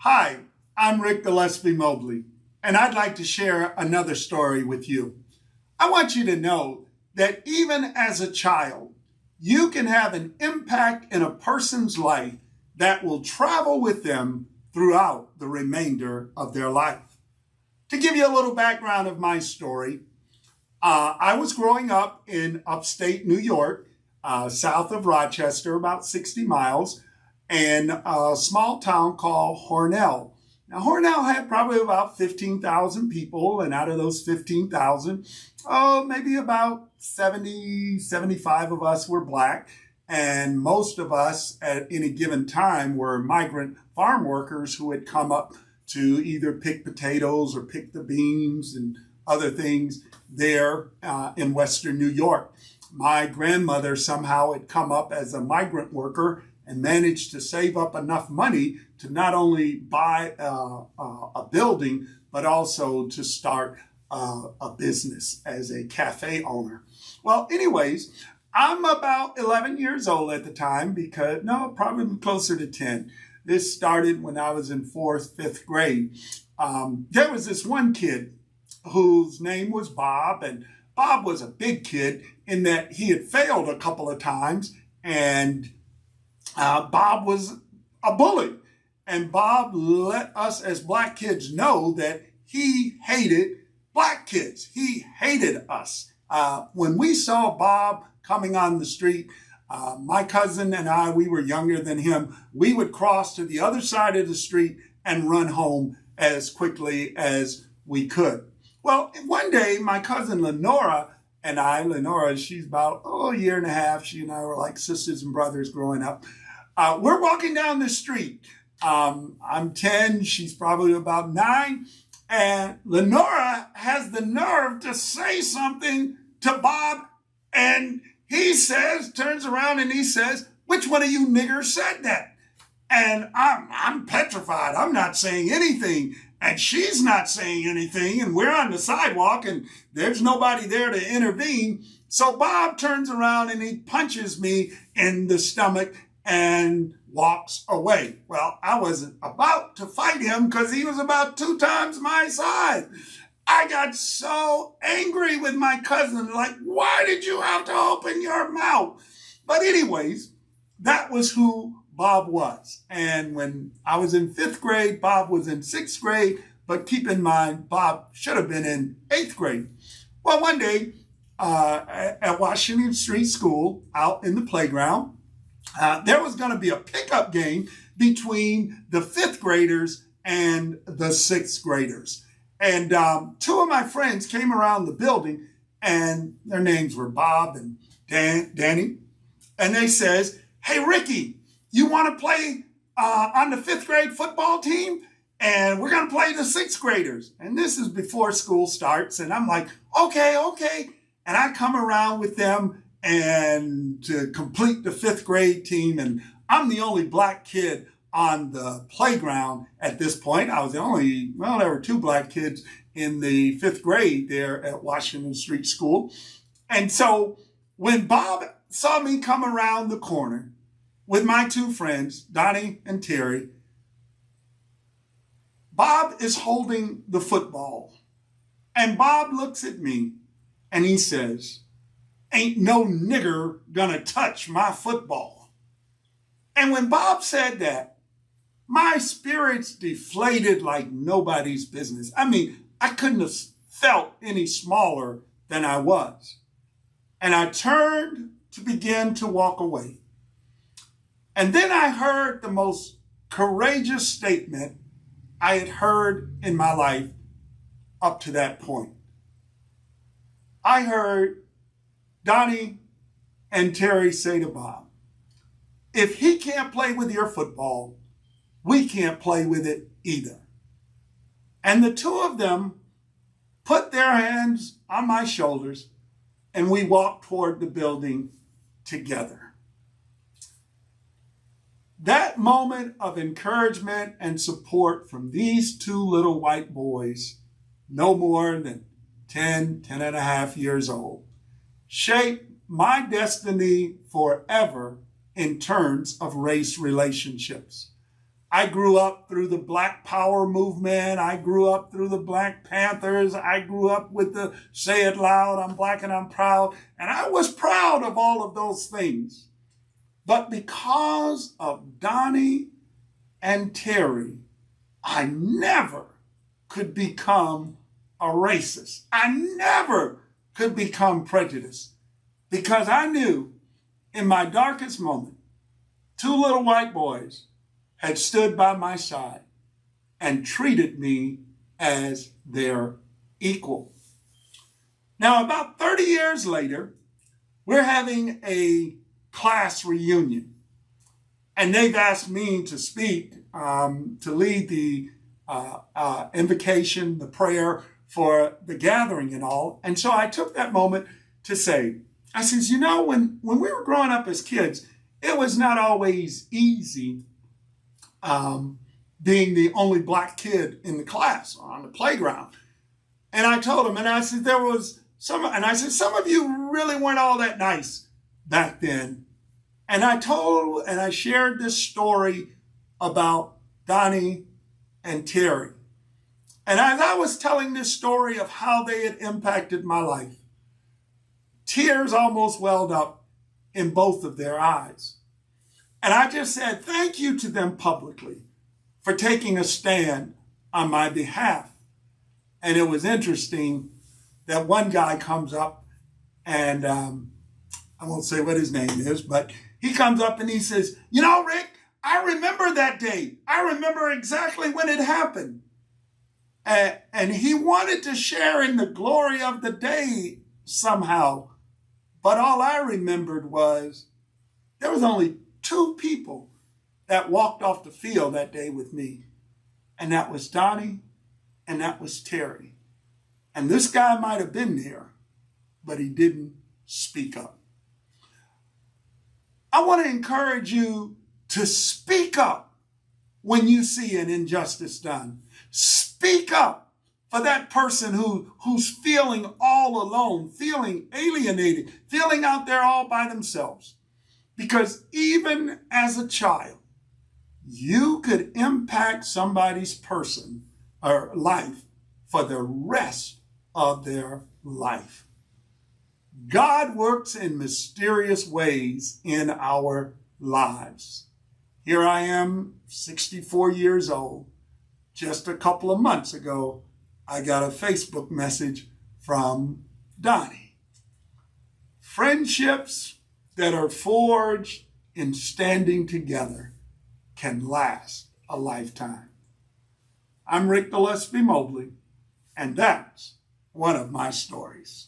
Hi, I'm Rick Gillespie Mobley, and I'd like to share another story with you. I want you to know that even as a child, you can have an impact in a person's life that will travel with them throughout the remainder of their life. To give you a little background of my story, I was growing up in upstate New York, south of Rochester, about 60 miles, in a small town called Hornell. Now, Hornell had probably about 15,000 people, and out of those 15,000, maybe about 70, 75 of us were Black, and most of us at any given time were migrant farm workers who had come up to either pick potatoes or pick the beans and other things there in Western New York. My grandmother somehow had come up as a migrant worker and managed to save up enough money to not only buy a building, but also to start a business as a cafe owner. Well, anyways, I'm about 11 years old at the time probably closer to 10. This started when I was in fourth, fifth grade. There was this one kid whose name was Bob, and Bob was a big kid in that he had failed a couple of times, and Bob was a bully. And Bob let us as Black kids know that he hated Black kids. He hated us. When we saw Bob coming on the street, my cousin and I, we were younger than him, we would cross to the other side of the street and run home as quickly as we could. Well, one day, my cousin Lenora and I, she's about a year and a half. She and I were like sisters and brothers growing up. We're walking down the street. I'm 10, she's probably about 9. And Lenora has the nerve to say something to Bob. And he turns around and he says, "Which one of you niggers said that?" And I'm petrified. I'm not saying anything. And she's not saying anything, and we're on the sidewalk, and there's nobody there to intervene. So Bob turns around and he punches me in the stomach and walks away. Well, I was about to fight him because he was about 2 times my size. I got so angry with my cousin, like, why did you have to open your mouth? But anyways, that was who Bob was. And when I was in 5th grade, Bob was in 6th grade, but keep in mind, Bob should have been in 8th grade. Well, one day at Washington Street School, out in the playground, there was going to be a pickup game between the 5th graders and the 6th graders. And 2 of my friends came around the building, and their names were Bob and Danny. And they says, "Hey, Ricky, you want to play on the 5th grade football team? And we're going to play the 6th graders." And this is before school starts. And I'm like, okay. And I come around with them and to complete the 5th grade team. And I'm the only Black kid on the playground at this point. I was the only, there were 2 Black kids in the 5th grade there at Washington Street School. And so when Bob saw me come around the corner with my 2 friends, Donnie and Terry, Bob is holding the football. And Bob looks at me and he says, "Ain't no nigger gonna touch my football." And when Bob said that, my spirits deflated like nobody's business. I mean, I couldn't have felt any smaller than I was. And I turned to begin to walk away. And then I heard the most courageous statement I had heard in my life up to that point. I heard Donnie and Terry say to Bob, "If he can't play with your football, we can't play with it either." And the 2 of them put their hands on my shoulders and we walked toward the building together. That moment of encouragement and support from these 2 little white boys, no more than 10 and a half years old, shaped my destiny forever in terms of race relationships. I grew up through the Black Power movement. I grew up through the Black Panthers. I grew up with the Say It Loud, I'm Black and I'm Proud. And I was proud of all of those things. But because of Donnie and Terry, I never could become a racist. I never could become prejudiced because I knew in my darkest moment, two little white boys had stood by my side and treated me as their equal. Now, about 30 years later, we're having a class reunion. And they've asked me to speak, to lead the invocation, the prayer for the gathering and all. And so I took that moment to say, I says, when we were growing up as kids, it was not always easy being the only black kid in the class or on the playground. And I told him, and I said, some of you really weren't all that nice back then. And I shared this story about Donnie and Terry. And as I was telling this story of how they had impacted my life, tears almost welled up in both of their eyes. And I just said thank you to them publicly for taking a stand on my behalf. And it was interesting that one guy comes up and I won't say what his name is, but he comes up and he says, Rick, I remember that day. I remember exactly when it happened. And he wanted to share in the glory of the day somehow. But all I remembered was there was only two people that walked off the field that day with me. And that was Donnie and that was Terry. And this guy might have been there, but he didn't speak up. I want to encourage you to speak up when you see an injustice done. Speak up for that person who's feeling all alone, feeling alienated, feeling out there all by themselves. Because even as a child, you could impact somebody's person or life for the rest of their life. God works in mysterious ways in our lives. Here I am, 64 years old. Just a couple of months ago, I got a Facebook message from Donnie. Friendships that are forged in standing together can last a lifetime. I'm Rick Gillespie Mobley, and that's one of my stories.